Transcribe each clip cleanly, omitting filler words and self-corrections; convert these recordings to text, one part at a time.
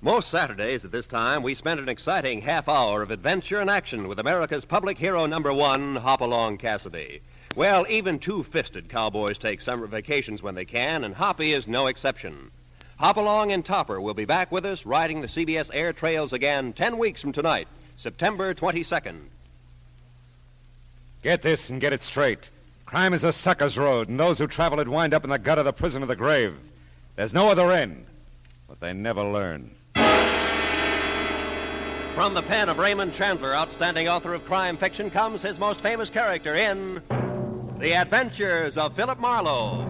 Most Saturdays at this time, we spend an exciting half hour of adventure and action with America's public hero #1, Hopalong Cassidy. Well, even two-fisted cowboys take summer vacations when they can, and Hoppy is no exception. Hopalong and Topper will be back with us riding the CBS air trails again 10 weeks from tonight, September 22nd. Get this and get it straight. Crime is a sucker's road, and those who travel it wind up in the gut of the prison of the grave. There's no other end, but they never learn. From the pen of Raymond Chandler, outstanding author of crime fiction, comes his most famous character in The Adventures of Philip Marlowe.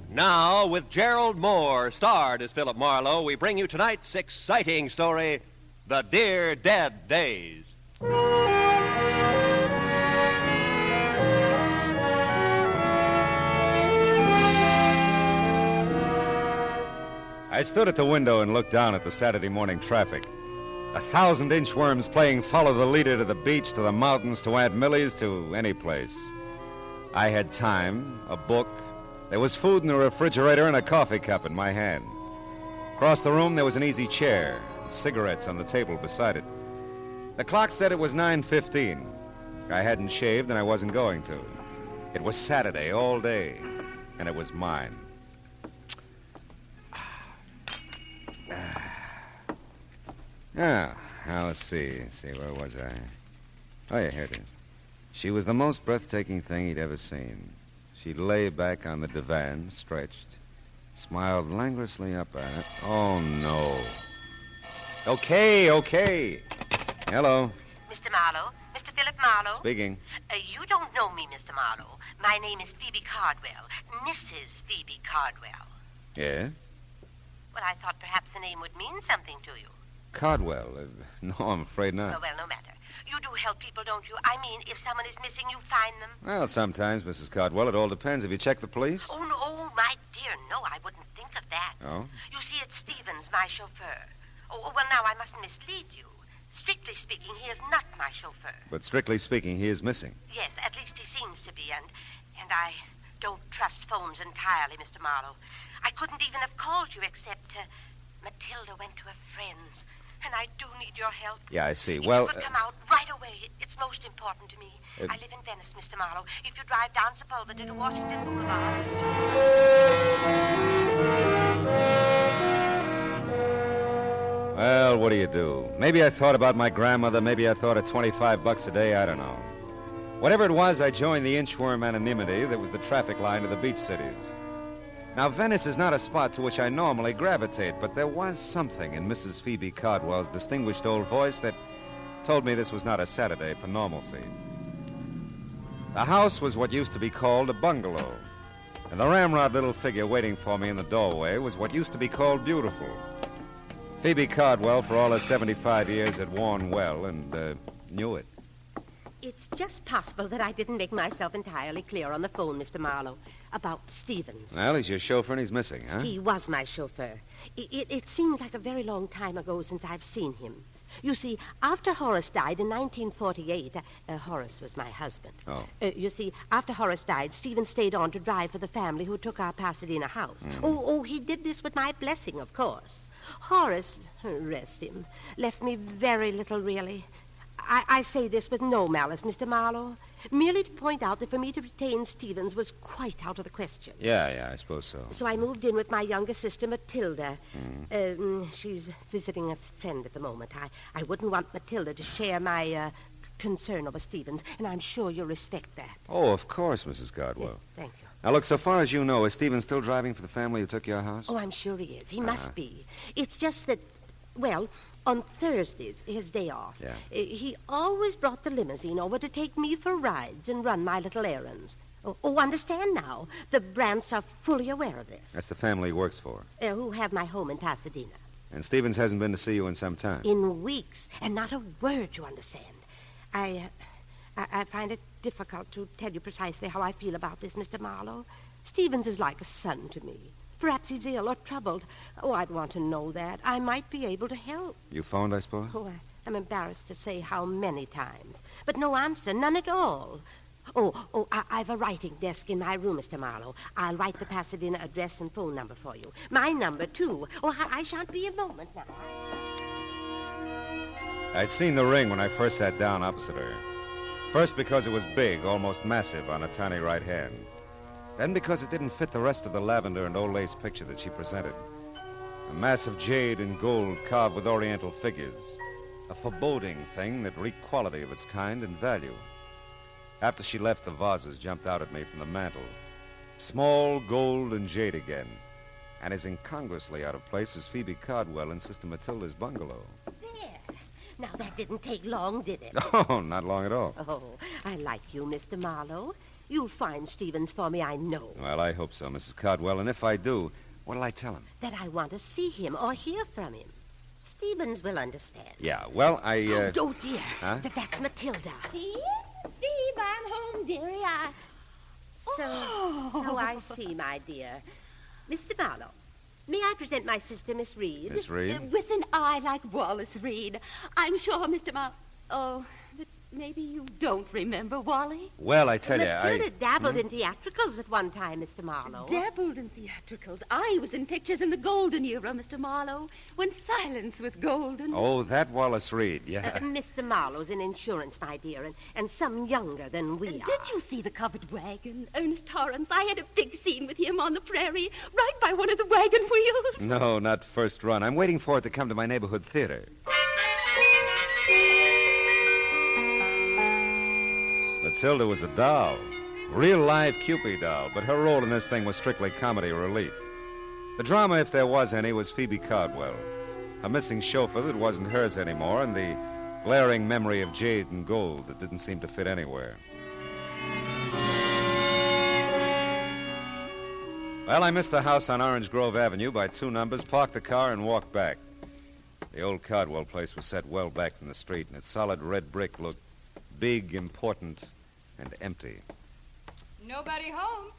Now, with Gerald Moore, starred as Philip Marlowe, we bring you tonight's exciting story, The Dear Dead Days. I stood at the window and looked down at the Saturday morning traffic. 1,000 inchworms playing follow the leader to the beach, to the mountains, to Aunt Millie's, to any place. I had time, a book. There was food in the refrigerator and a coffee cup in my hand. Across the room, there was an easy chair and cigarettes on the table beside it. The clock said it was 9:15. I hadn't shaved and I wasn't going to. It was Saturday all day, and it was mine. Now, let's see, where was I? Oh, yeah, here it is. She was the most breathtaking thing he'd ever seen. She lay back on the divan, stretched, smiled languorously up at it. Oh, no. Okay. Hello. Mr. Marlowe? Mr. Philip Marlowe? Speaking. You don't know me, Mr. Marlowe. My name is Phoebe Cardwell. Mrs. Phoebe Cardwell. Yeah? Well, I thought perhaps the name would mean something to you. Cardwell? No, I'm afraid not. Oh, well, no matter. You do help people, don't you? I mean, if someone is missing, you find them. Well, sometimes, Mrs. Cardwell. It all depends. Have you checked the police? Oh, no, my dear, no, I wouldn't think of that. Oh? You see, it's Stevens, my chauffeur. Oh, well, now, I mustn't mislead you. Strictly speaking, he is not my chauffeur. But strictly speaking, he is missing. Yes, at least he seems to be, and I don't trust phones entirely, Mr. Marlowe. I couldn't even have called you except Matilda went to a friend's, and I do need your help. Yeah, I see. If Well, you could come out right away. It's most important to me. I live in Venice, Mr. Marlowe. If you drive down Sepulveda to Washington Boulevard. Well, what do you do? Maybe I thought about my grandmother. Maybe I thought of $25 a day. I don't know. Whatever it was, I joined the inchworm anonymity that was the traffic line of the beach cities. Now, Venice is not a spot to which I normally gravitate, but there was something in Mrs. Phoebe Cardwell's distinguished old voice that told me this was not a Saturday for normalcy. The house was what used to be called a bungalow, and the ramrod little figure waiting for me in the doorway was what used to be called beautiful. Phoebe Cardwell, for all her 75 years, had worn well and knew it. It's just possible that I didn't make myself entirely clear on the phone, Mr. Marlowe, about Stevens. Well, he's your chauffeur and he's missing, huh? He was my chauffeur. It seemed like a very long time ago since I've seen him. You see, after Horace died in 1948, Horace was my husband. Oh. You see, after Horace died, Stevens stayed on to drive for the family who took our Pasadena house. He did this with my blessing, of course. Horace, rest him, left me very little, really. I say this with no malice, Mr. Marlowe, merely to point out that for me to retain Stevens was quite out of the question. Yeah, I suppose so. So I moved in with my younger sister, Matilda. She's visiting a friend at the moment. I wouldn't want Matilda to share my concern over Stevens, and I'm sure you'll respect that. Oh, of course, Mrs. Cardwell. Thank you. Now, look, so far as you know, is Stevens still driving for the family who took your house? Oh, I'm sure he is. He must be. It's just that, well, on Thursdays, his day off, he always brought the limousine over to take me for rides and run my little errands. Oh, understand now. The Brants are fully aware of this. That's the family he works for. Who have my home in Pasadena. And Stevens hasn't been to see you in some time. In weeks, and not a word, you understand. I find it difficult to tell you precisely how I feel about this, Mr. Marlowe. Stevens is like a son to me. Perhaps he's ill or troubled. Oh, I'd want to know that. I might be able to help. You phoned, I suppose? Oh, I'm embarrassed to say how many times. But no answer, none at all. I've a writing desk in my room, Mr. Marlowe. I'll write the Pasadena address and phone number for you. My number, too. Oh, I shan't be a moment now. I'd seen the ring when I first sat down opposite her. First because it was big, almost massive on a tiny right hand. Then because it didn't fit the rest of the lavender and old lace picture that she presented. A mass of jade and gold carved with oriental figures. A foreboding thing that reeked quality of its kind and value. After she left, the vases jumped out at me from the mantel. Small, gold, and jade again. And as incongruously out of place as Phoebe Cardwell in Sister Matilda's bungalow. There. Now, that didn't take long, did it? Oh, not long at all. Oh, I like you, Mr. Marlowe. You'll find Stevens for me, I know. Well, I hope so, Mrs. Cardwell. And if I do, what'll I tell him? That I want to see him or hear from him. Stevens will understand. Yeah, well, Oh, dear. Huh? That's Matilda. Phoebe, I'm home, dearie. So I see, my dear. Mr. Marlowe, may I present my sister, Miss Reed? Miss Reed? With an eye like Wallace Reed. I'm sure, Mr. Oh, but maybe you don't remember Wally? Well, I tell you, Matilda dabbled in theatricals at one time, Mr. Marlowe. Dabbled in theatricals. I was in pictures in the golden era, Mr. Marlowe, when silence was golden. Oh, that Wallace Reed, yeah. Mr. Marlowe's in insurance, my dear, and some younger than we are. Did you see the covered wagon? Ernest Torrance, I had a big scene with him on the prairie, right by one of the wagon wheels. No, not first run. I'm waiting for it to come to my neighborhood theater. Matilda was a doll. Real live Cupid doll, but her role in this thing was strictly comedy relief. The drama, if there was any, was Phoebe Cardwell. A missing chauffeur that wasn't hers anymore, and the glaring memory of jade and gold that didn't seem to fit anywhere. Well, I missed the house on Orange Grove Avenue by 2 numbers, parked the car, and walked back. The old Cardwell place was set well back from the street, and its solid red brick looked big, important, and empty. Nobody home.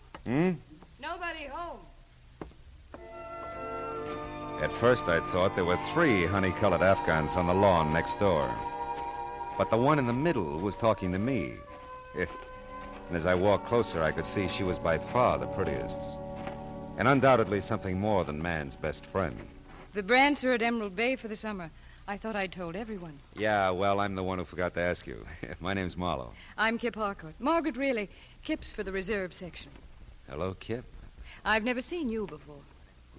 Nobody home. At first, I thought there were 3 honey-colored Afghans on the lawn next door. But the one in the middle was talking to me. And as I walked closer, I could see she was by far the prettiest. And undoubtedly something more than man's best friend. The Brants are at Emerald Bay for the summer. I thought I'd told everyone. Yeah, well, I'm the one who forgot to ask you. My name's Marlowe. I'm Kip Harcourt. Margaret Reilly. Kip's for the reserve section. Hello, Kip. I've never seen you before.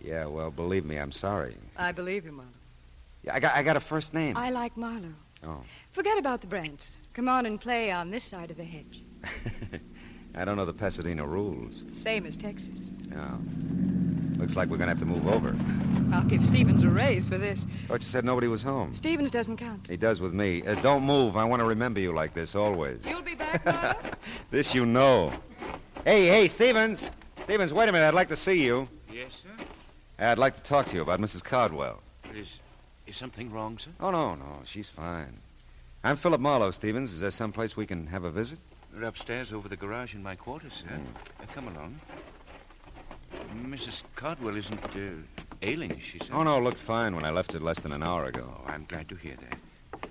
Yeah, well, believe me, I'm sorry. I believe you, Marlowe. Yeah, I got a first name. I like Marlowe. Oh. Forget about the Brants. Come on and play on this side of the hedge. I don't know the Pasadena rules. Same as Texas. No. Looks like we're going to have to move over. I'll give Stevens a raise for this. Thought you said nobody was home. Stevens doesn't count. He does with me. Don't move. I want to remember you like this always. You'll be back, Marlowe? This you know. Hey, Stevens. Stevens, wait a minute. I'd like to see you. Yes, sir? I'd like to talk to you about Mrs. Cardwell. Is something wrong, sir? Oh, no. She's fine. I'm Philip Marlowe, Stevens. Is there someplace we can have a visit? We're upstairs over the garage in my quarters, sir. Come along. Mrs. Cardwell isn't ailing, is she, sir? Oh, no, looked fine when I left it less than an hour ago. Oh, I'm glad to hear that.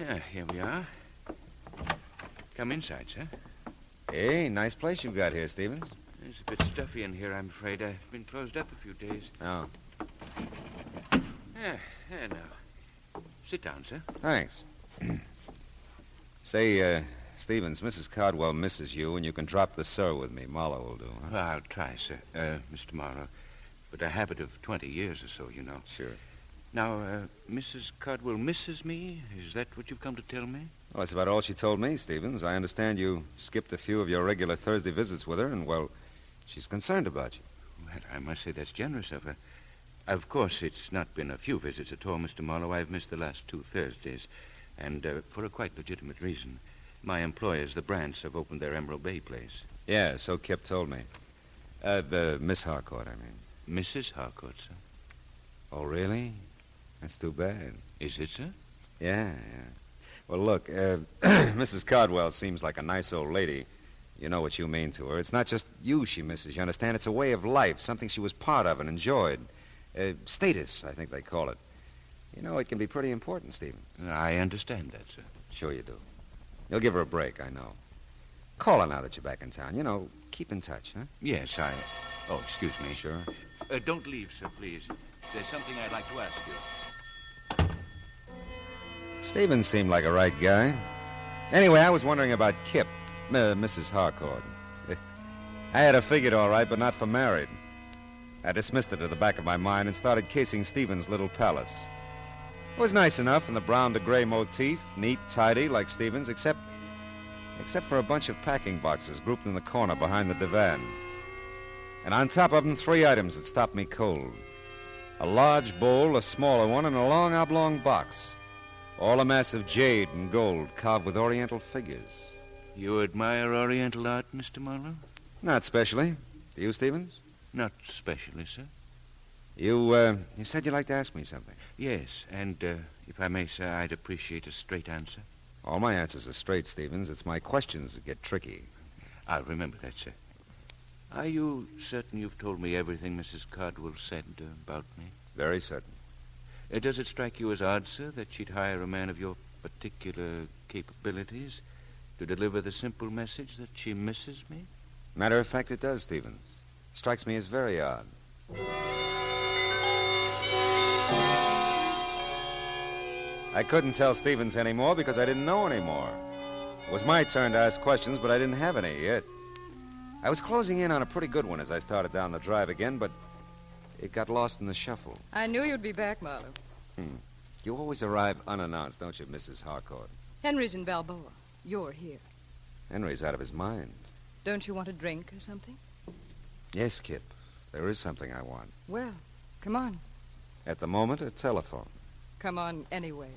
Yeah, here we are. Come inside, sir. Hey, nice place you've got here, Stevens. It's a bit stuffy in here, I'm afraid. I've been closed up a few days. Oh, Yeah, now. Sit down, sir. thanks. Say, Stevens, Mrs. Cardwell misses you, and you can drop the sir with me. Marlowe will do, huh? Well, I'll try, sir, Mr. Morrow. But a habit of 20 years or so, you know. Sure. Now, Mrs. Cardwell misses me? Is that what you've come to tell me? Well, that's about all she told me, Stevens. I understand you skipped a few of your regular Thursday visits with her, and, well, she's concerned about you. Well, I must say that's generous of her. Of course, it's not been a few visits at all, Mr. Marlowe. I've missed the last 2 Thursdays, and for a quite legitimate reason. My employers, the Brants, have opened their Emerald Bay place. Yeah, so Kip told me. The Miss Harcourt, I mean. Mrs. Harcourt, sir. Oh, really? That's too bad. Is it, sir? Yeah. Well, look, Mrs. Cardwell seems like a nice old lady. You know what you mean to her. It's not just you she misses, you understand? It's a way of life, something she was part of and enjoyed. Status, I think they call it. You know, it can be pretty important, Stephen. I understand that, sir. Sure you do. You'll give her a break, I know. Call her now that you're back in town. You know, keep in touch, huh? Yes, I... Oh, excuse me. Sure. Don't leave, sir, please. There's something I'd like to ask you. Stevens seemed like a right guy. Anyway, I was wondering about Kip, Mrs. Harcourt. I had her figured all right, but not for married. I dismissed it to the back of my mind and started casing Stevens' little palace. It was nice enough in the brown to gray motif, neat, tidy, like Stevens, except for a bunch of packing boxes grouped in the corner behind the divan. And on top of them, 3 items that stopped me cold. A large bowl, a smaller one, and a long oblong box. All a mass of jade and gold carved with oriental figures. You admire Oriental art, Mr. Marlowe? Not specially. Do you, Stevens? Not specially, sir. You said you'd like to ask me something. Yes, and if I may, sir, I'd appreciate a straight answer. All my answers are straight, Stevens. It's my questions that get tricky. I'll remember that, sir. Are you certain you've told me everything Mrs. Cardwell said about me? Very certain. Does it strike you as odd, sir, that she'd hire a man of your particular capabilities to deliver the simple message that she misses me? Matter of fact, it does, Stevens. Strikes me as very odd. I couldn't tell Stevens anymore because I didn't know anymore. It was my turn to ask questions, but I didn't have any yet. I was closing in on a pretty good one as I started down the drive again, but it got lost in the shuffle. I knew you'd be back, Marlowe. You always arrive unannounced, don't you, Mrs. Harcourt? Henry's in Balboa. You're here. Henry's out of his mind. Don't you want a drink or something? Yes, Kip. There is something I want. Well, come on. At the moment, a telephone. Come on anyway.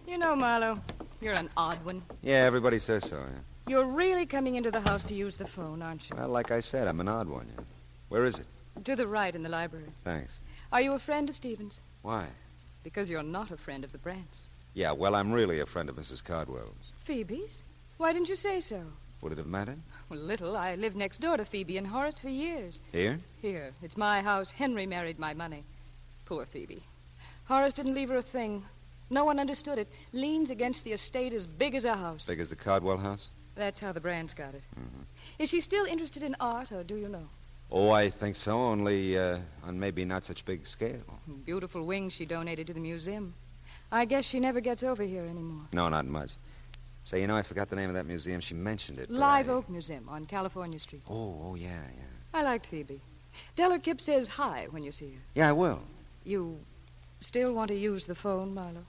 You know, Marlowe, you're an odd one. Yeah, everybody says so, yeah. You're really coming into the house to use the phone, aren't you? Well, like I said, I'm an odd one, yeah. Where is it? To the right in the library. Thanks. Are you a friend of Stevens? Why? Because you're not a friend of the Brants. Yeah, well, I'm really a friend of Mrs. Cardwell's. Phoebe's? Why didn't you say so? Would it have mattered? Well, little. I lived next door to Phoebe and Horace for years. Here? Here. It's my house. Henry married my money. Poor Phoebe. Horace didn't leave her a thing. No one understood it. Leans against the estate as big as a house. Big as the Cardwell house? That's how the Brants got it. Is she still interested in art, or do you know? Oh, I think so, only on maybe not such big scale. Beautiful wings she donated to the museum. I guess she never gets over here anymore. No, not much. Say, you know, I forgot the name of that museum. She mentioned it. Live Oak Museum on California Street. Oh, yeah. I liked Phoebe. Tell her Kip says hi when you see her. Yeah, I will. You still want to use the phone, Marlowe?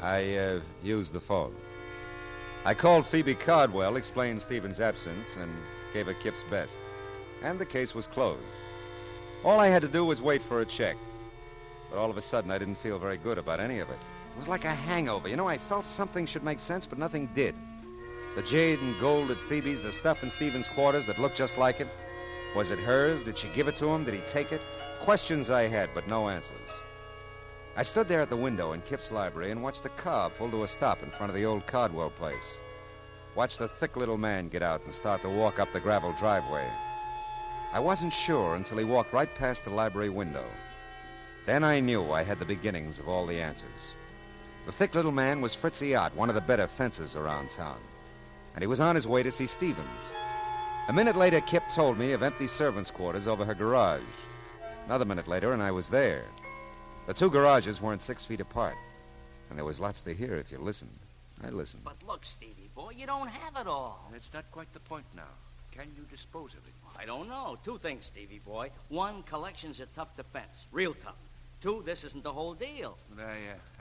I used the phone. I called Phoebe Cardwell, explained Stephen's absence, and gave her Kip's best. And the case was closed. All I had to do was wait for a check. But all of a sudden, I didn't feel very good about any of it. It was like a hangover. You know, I felt something should make sense, but nothing did. The jade and gold at Phoebe's, the stuff in Stephen's quarters that looked just like it. Was it hers? Did she give it to him? Did he take it? Questions I had, but no answers. I stood there at the window in Kip's library and watched the car pull to a stop in front of the old Cardwell place. Watched the thick little man get out and start to walk up the gravel driveway. I wasn't sure until he walked right past the library window. Then I knew I had the beginnings of all the answers. The thick little man was Fritzy Ott, one of the better fencers around town. And he was on his way to see Stevens. A minute later, Kip told me of empty servants' quarters over her garage. Another minute later, and I was there. The two garages weren't 6 feet apart. And there was lots to hear if you listened. I listened. But look, Stevie boy, you don't have it all. That's not quite the point now. Can you dispose of it? I don't know. Two things, Stevie boy. One, collections are tough to fence. Real tough. Two, this isn't the whole deal. But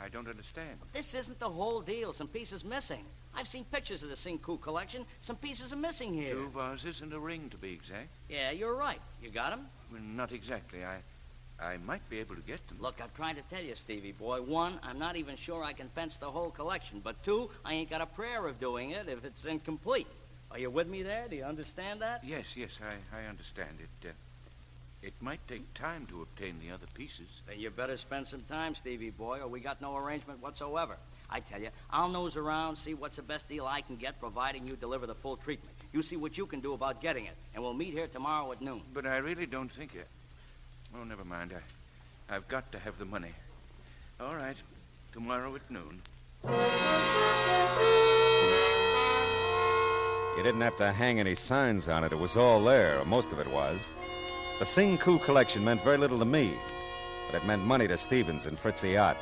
I don't understand. This isn't the whole deal. Some pieces missing. I've seen pictures of the Sinku collection. Some pieces are missing here. 2 vases and a ring, to be exact. Yeah, you're right. You got them? Well, not exactly. I might be able to get them. Look, I'm trying to tell you, Stevie boy. One, I'm not even sure I can fence the whole collection. But two, I ain't got a prayer of doing it if it's incomplete. Are you with me there? Do you understand that? Yes, I understand it. It might take time to obtain the other pieces. Then you better spend some time, Stevie boy, or we got no arrangement whatsoever. I tell you, I'll nose around, see what's the best deal I can get, providing you deliver the full treatment. You see what you can do about getting it, and we'll meet here tomorrow at noon. But I really don't think it. Oh, never mind. I've got to have the money. All right. Tomorrow at noon. You didn't have to hang any signs on it. It was all there, or most of it was. The Sing Koo collection meant very little to me, but it meant money to Stevens and Fritzy Ott.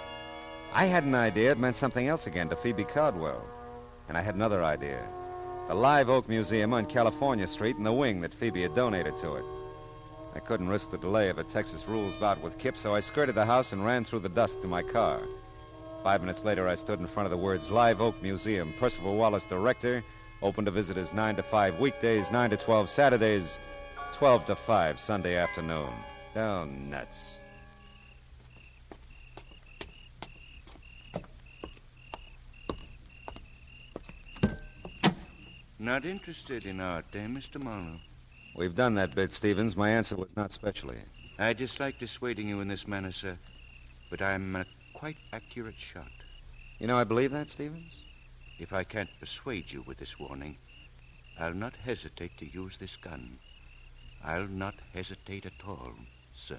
I had an idea it meant something else again to Phoebe Caldwell. And I had another idea. The Live Oak Museum on California Street and the wing that Phoebe had donated to it. I couldn't risk the delay of a Texas rules bout with Kip, so I skirted the house and ran through the dusk to my car. 5 minutes later, I stood in front of the words Live Oak Museum, Percival Wallace, director, open to visitors 9 to 5 weekdays, 9 to 12 Saturdays, 12 to 5 Sunday afternoon. Oh, nuts. Not interested in art, eh, Mr. Marlowe? We've done that bit, Stevens. My answer was not specially. I dislike dissuading you in this manner, sir, but I'm a quite accurate shot. You know, I believe that, Stevens? If I can't persuade you with this warning, I'll not hesitate to use this gun. I'll not hesitate at all, sir.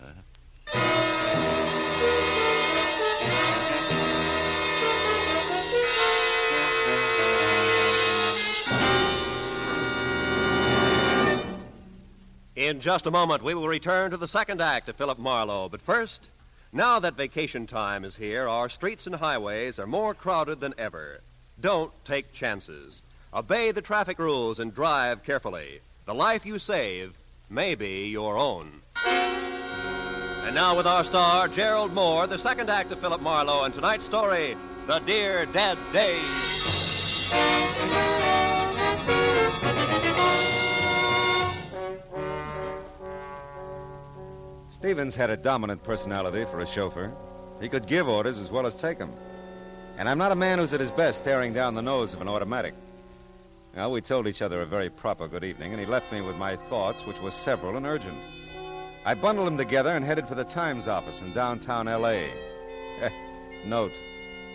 In just a moment, we will return to the second act of Philip Marlowe. But first, now that vacation time is here, our streets and highways are more crowded than ever. Don't take chances. Obey the traffic rules and drive carefully. The life you save may be your own. And now with our star, Gerald Moore, the second act of Philip Marlowe, and tonight's story, The Dear Dead Days. Stevens had a dominant personality for a chauffeur. He could give orders as well as take them. And I'm not a man who's at his best staring down the nose of an automatic. Well, we told each other a very proper good evening, and he left me with my thoughts, which were several and urgent. I bundled them together and headed for the Times office in downtown L.A. Note,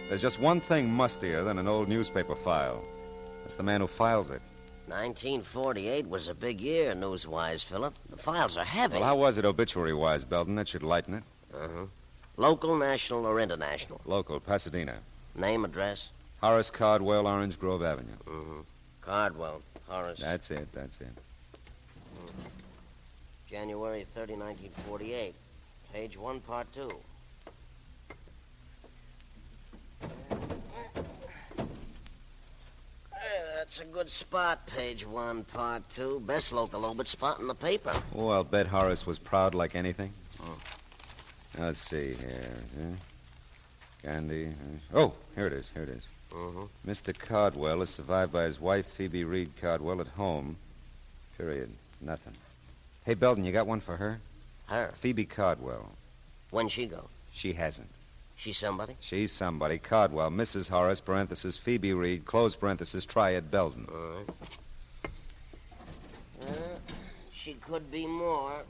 there's just one thing mustier than an old newspaper file. That's the man who files it. 1948 was a big year, news-wise, Philip. The files are heavy. Well, how was it obituary-wise, Belton? That should lighten it. Local, national, or international? Local, Pasadena. Name, address? Horace Cardwell, Orange Grove Avenue. Cardwell, Horace. That's it. January 30, 1948. Page 1, part 2. That's a good spot, page 1, part 2. Best local obit spot in the paper. Oh, I'll bet Horace was proud like anything. Let's see here. Gandhi. Oh, here it is. Mr. Cardwell is survived by his wife, Phoebe Reed Cardwell, at home. Period. Nothing. Hey, Belton, you got one for her? Her? Phoebe Cardwell. When'd she go? She hasn't. She's somebody? She's somebody. Cardwell, Mrs. Horace, parenthesis, Phoebe Reed, close parenthesis, Triad Belton. All right. She could be more.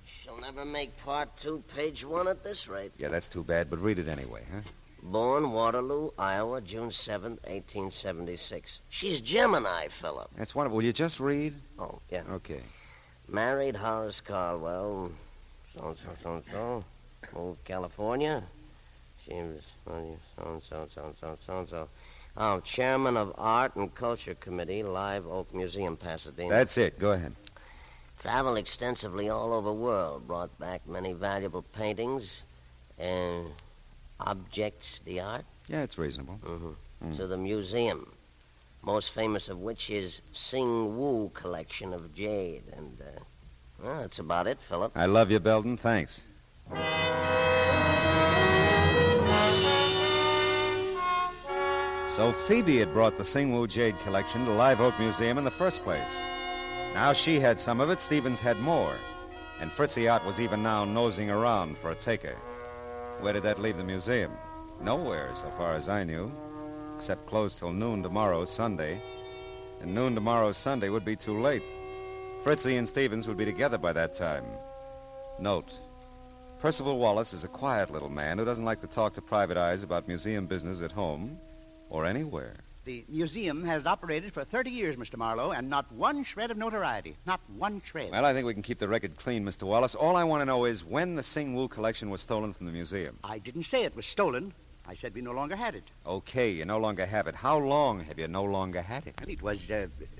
She'll never make part 2, page 1 at this rate. Yeah, that's too bad, but read it anyway, huh? Born Waterloo, Iowa, June 7th, 1876. She's Gemini, Philip. That's wonderful. Will you just read? Oh, yeah. Okay. Married Horace Caldwell, so-and-so. Moved California. She was so-and-so. Oh, chairman of Art and Culture Committee, Live Oak Museum, Pasadena. That's it. Go ahead. Traveled extensively all over the world. Brought back many valuable paintings and objects d'art. Yeah, it's reasonable. To the museum. Most famous of which is Sing Woo collection of jade. And, well, that's about it, Philip. I love you, Belton. Thanks. So Phoebe had brought the Sing Woo jade collection to Live Oak Museum in the first place. Now she had some of it, Stevens had more. And Fritzy Ott was even now nosing around for a taker. Where did that leave the museum? Nowhere, so far as I knew. Except closed till noon tomorrow, Sunday. And noon tomorrow, Sunday, would be too late. Fritzy and Stevens would be together by that time. Note, Percival Wallace is a quiet little man who doesn't like to talk to private eyes about museum business at home or anywhere. The museum has operated for 30 years, Mr. Marlowe, and not one shred of notoriety. Not one shred. Well, I think we can keep the record clean, Mr. Wallace. All I want to know is when the Sing Wu collection was stolen from the museum. I didn't say it was stolen. I said we no longer had it. Okay, you no longer have it. How long have you no longer had it? Well, it was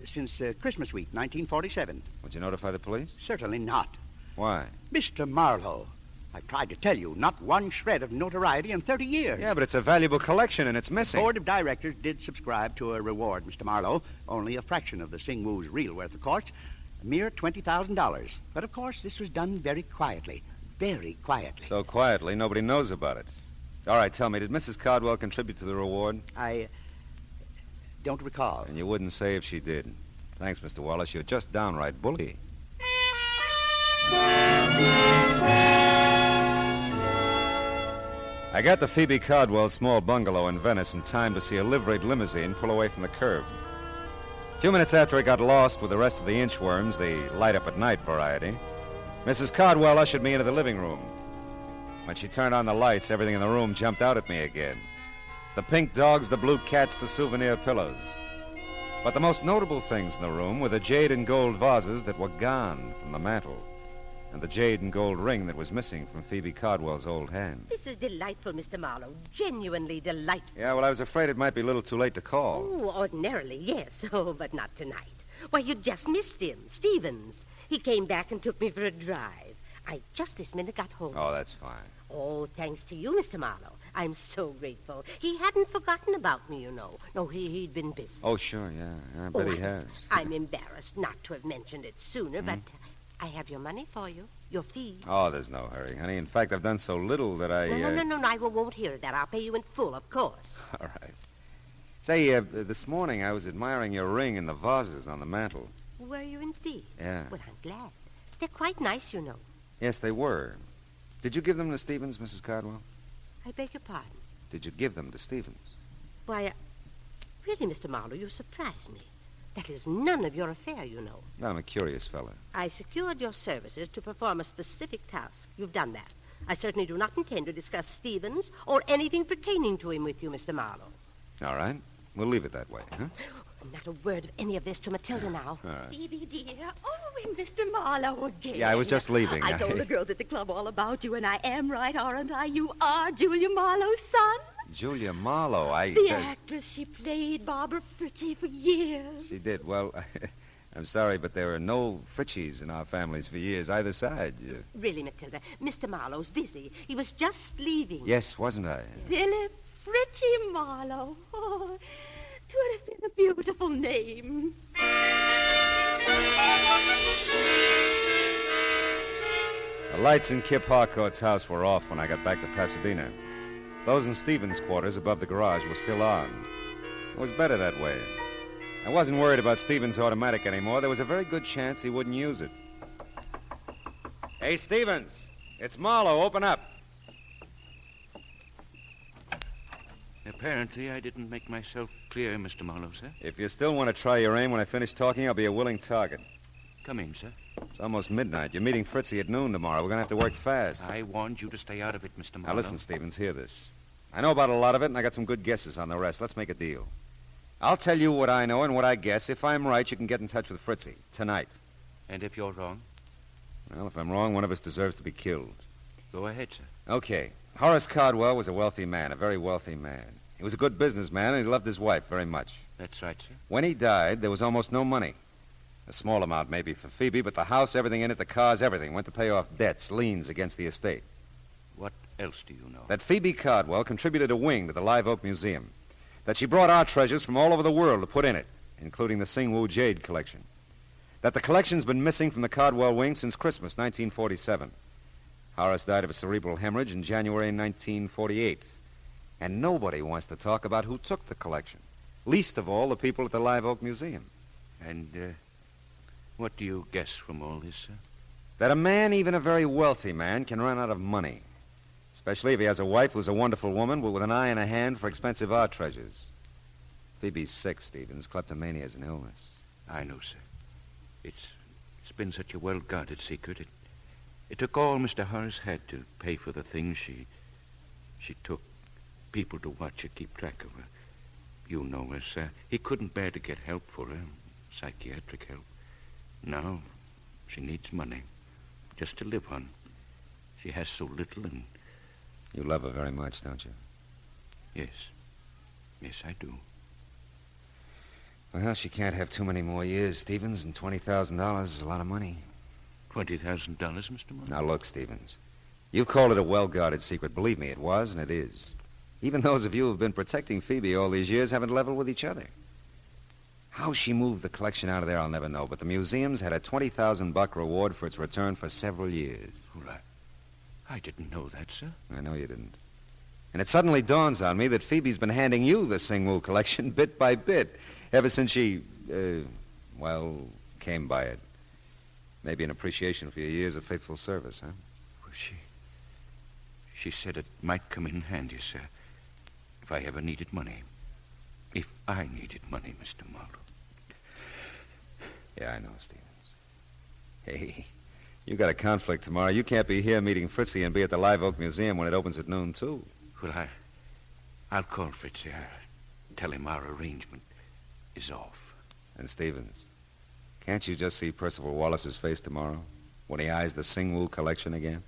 since Christmas week, 1947. Would you notify the police? Certainly not. Why? Mr. Marlowe, I've tried to tell you, not one shred of notoriety in 30 years. Yeah, but it's a valuable collection and it's missing. The board of directors did subscribe to a reward, Mr. Marlowe. Only a fraction of the Sing Wu's real worth, of course. A mere $20,000. But, of course, this was done very quietly. Very quietly. So quietly, nobody knows about it. All right, tell me, did Mrs. Cardwell contribute to the reward? I don't recall. And you wouldn't say if she did. Thanks, Mr. Wallace. You're just downright bully. I got to Phoebe Cardwell's small bungalow in Venice in time to see a liveried limousine pull away from the curb. A few minutes after it got lost with the rest of the inchworms, the light-up-at-night variety, Mrs. Cardwell ushered me into the living room. When she turned on the lights, everything in the room jumped out at me again. The pink dogs, the blue cats, the souvenir pillows. But the most notable things in the room were the jade and gold vases that were gone from the mantel, and the jade and gold ring that was missing from Phoebe Cardwell's old hand. This is delightful, Mr. Marlowe. Genuinely delightful. Yeah, well, I was afraid it might be a little too late to call. Oh, ordinarily, yes. Oh, but not tonight. Why, you just missed him, Stevens. He came back and took me for a drive. I just this minute got home. Oh, that's fine. Oh, thanks to you, Mr. Marlowe. I'm so grateful. He hadn't forgotten about me, you know. No, he'd been busy. Oh, sure, yeah. I bet he has. I'm embarrassed not to have mentioned it sooner, but I have your money for you. Your fee. Oh, there's no hurry, honey. In fact, I've done so little that I... No, I won't hear that. I'll pay you in full, of course. All right. Say, this morning I was admiring your ring and the vases on the mantel. Were you indeed? Yeah. Well, I'm glad. They're quite nice, you know. Yes, they were. Did you give them to Stevens, Mrs. Cardwell? I beg your pardon? Did you give them to Stevens? Why, really, Mr. Marlowe, you surprise me. That is none of your affair, you know. I'm a curious fellow. I secured your services to perform a specific task. You've done that. I certainly do not intend to discuss Stevens or anything pertaining to him with you, Mr. Marlowe. All right. We'll leave it that way, huh? Not a word of any of this to Matilda now. All right. Phoebe, dear. Oh, and Mr. Marlowe again. Yeah, I was just leaving. I told the girls at the club all about you, and I am right, aren't I? You are Julia Marlowe's son. Julia Marlowe, The actress. She played Barbara Fritchie for years. She did. Well, I'm sorry, but there were no Fritchies in our families for years, either side. Really, Matilda, Mr. Marlowe's busy. He was just leaving. Yes, wasn't I? Philip Fritchie Marlowe. Oh, 'twould have been a beautiful name. The lights in Kip Harcourt's house were off when I got back to Pasadena. Those in Stevens' quarters above the garage were still on. It was better that way. I wasn't worried about Stevens' automatic anymore. There was a very good chance he wouldn't use it. Hey, Stevens, it's Marlowe. Open up. Apparently, I didn't make myself clear, Mr. Marlowe, sir. If you still want to try your aim when I finish talking, I'll be a willing target. Come in, sir. It's almost midnight. You're meeting Fritzy at noon tomorrow. We're going to have to work fast. I warned you to stay out of it, Mr. Marlowe. Now, listen, Stevens, hear this. I know about a lot of it, and I got some good guesses on the rest. Let's make a deal. I'll tell you what I know and what I guess. If I'm right, you can get in touch with Fritzy tonight. And if you're wrong? Well, if I'm wrong, one of us deserves to be killed. Go ahead, sir. Okay. Horace Cardwell was a wealthy man, a very wealthy man. He was a good businessman, and he loved his wife very much. That's right, sir. When he died, there was almost no money. A small amount maybe for Phoebe, but the house, everything in it, the cars, everything, went to pay off debts, liens against the estate. What else do you know? That Phoebe Cardwell contributed a wing to the Live Oak Museum. That she brought art treasures from all over the world to put in it, including the Sing Wu jade collection. That the collection's been missing from the Cardwell wing since Christmas 1947. Horace died of a cerebral hemorrhage in January 1948. And nobody wants to talk about who took the collection. Least of all, the people at the Live Oak Museum. And, what do you guess from all this, sir? That a man, even a very wealthy man, can run out of money. Especially if he has a wife who's a wonderful woman, but with an eye and a hand for expensive art treasures. Phoebe's sick, Stevens. Kleptomania is an illness. I know, sir. It's been such a well-guarded secret. It took all Mr. Horace had to pay for the things she took. People to watch her, keep track of her. You know, miss, he couldn't bear to get help for her, psychiatric help. Now, she needs money, just to live on. She has so little, and... You love her very much, don't you? Yes. Yes, I do. Well, she can't have too many more years, Stevens, and $20,000 is a lot of money. $20,000, Mr. Monroe? Now, look, Stevens. You called it a well-guarded secret. Believe me, it was, and it is. Even those of you who've been protecting Phoebe all these years haven't leveled with each other. How she moved the collection out of there, I'll never know, but the museum's had a $20,000 reward for its return for several years. Well, I didn't know that, sir. I know you didn't. And it suddenly dawns on me that Phoebe's been handing you the Singwoo collection bit by bit ever since she, came by it. Maybe an appreciation for your years of faithful service, huh? Well, she said it might come in handy, sir, if I ever needed money. If I needed money, Mr. Marlowe. Yeah, I know, Stevens. Hey, you got a conflict tomorrow. You can't be here meeting Fritzy and be at the Live Oak Museum when it opens at noon, too. Well, I'll call Fritzy. Tell him our arrangement is off. And Stevens, can't you just see Percival Wallace's face tomorrow when he eyes the Singwoo collection again?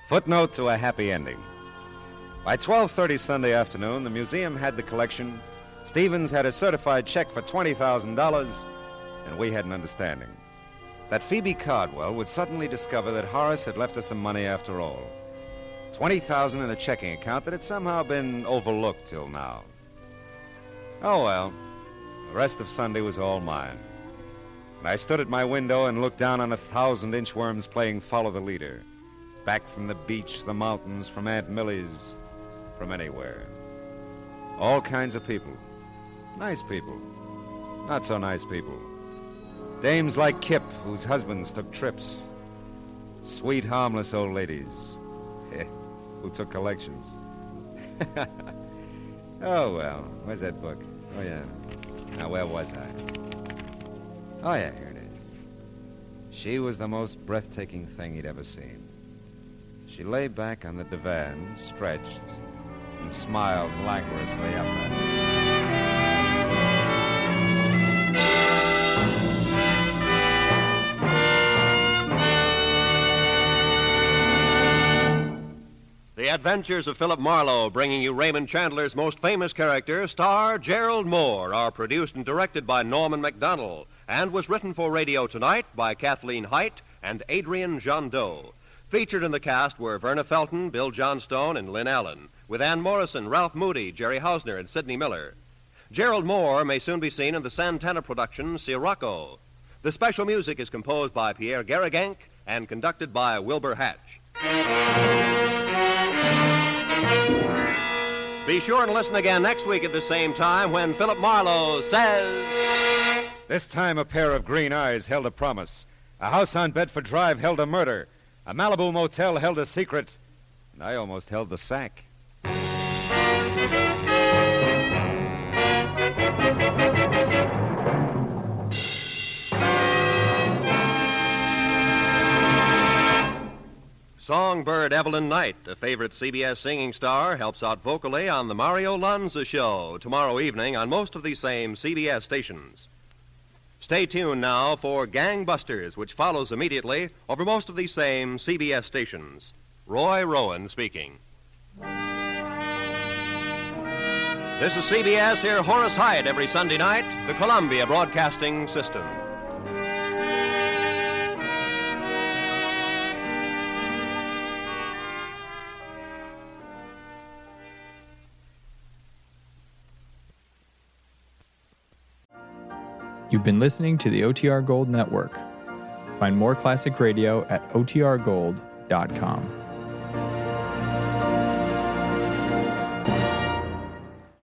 Footnote to a happy ending. By 12:30 Sunday afternoon, the museum had the collection, Stevens had a certified check for $20,000, and we had an understanding that Phoebe Cardwell would suddenly discover that Horace had left her some money after all. $20,000 in a checking account that had somehow been overlooked till now. Oh, well, the rest of Sunday was all mine. And I stood at my window and looked down on 1,000 inchworms playing Follow the Leader. Back from the beach, the mountains, from Aunt Millie's, from anywhere. All kinds of people. Nice people. Not so nice people. Dames like Kip, whose husbands took trips. Sweet, harmless old ladies who took collections. Oh, well, where's that book? Oh, yeah. Now, where was I? Oh, yeah, here it is. She was the most breathtaking thing he'd ever seen. She lay back on the divan, stretched, and smiled languorously up at him. The Adventures of Philip Marlowe, bringing you Raymond Chandler's most famous character, star Gerald Moore, are produced and directed by Norman MacDonald, and was written for radio tonight by Kathleen Height and Adrian Jondot. Featured in the cast were Verna Felton, Bill Johnstone, and Lynn Allen, with Ann Morrison, Ralph Moody, Jerry Hausner, and Sidney Miller. Gerald Moore may soon be seen in the Santana production Sirocco. The special music is composed by Pierre Garrigank and conducted by Wilbur Hatch. Be sure and listen again next week at the same time when Philip Marlowe says... This time a pair of green eyes held a promise. A house on Bedford Drive held a murder. A Malibu motel held a secret. And I almost held the sack. Songbird Evelyn Knight, a favorite CBS singing star, helps out vocally on The Mario Lanza Show tomorrow evening on most of these same CBS stations. Stay tuned now for Gangbusters, which follows immediately over most of these same CBS stations. Roy Rowan speaking. This is CBS. Hear Horace Hyde every Sunday night, the Columbia Broadcasting System. You've been listening to the OTR Gold Network. Find more classic radio at otrgold.com.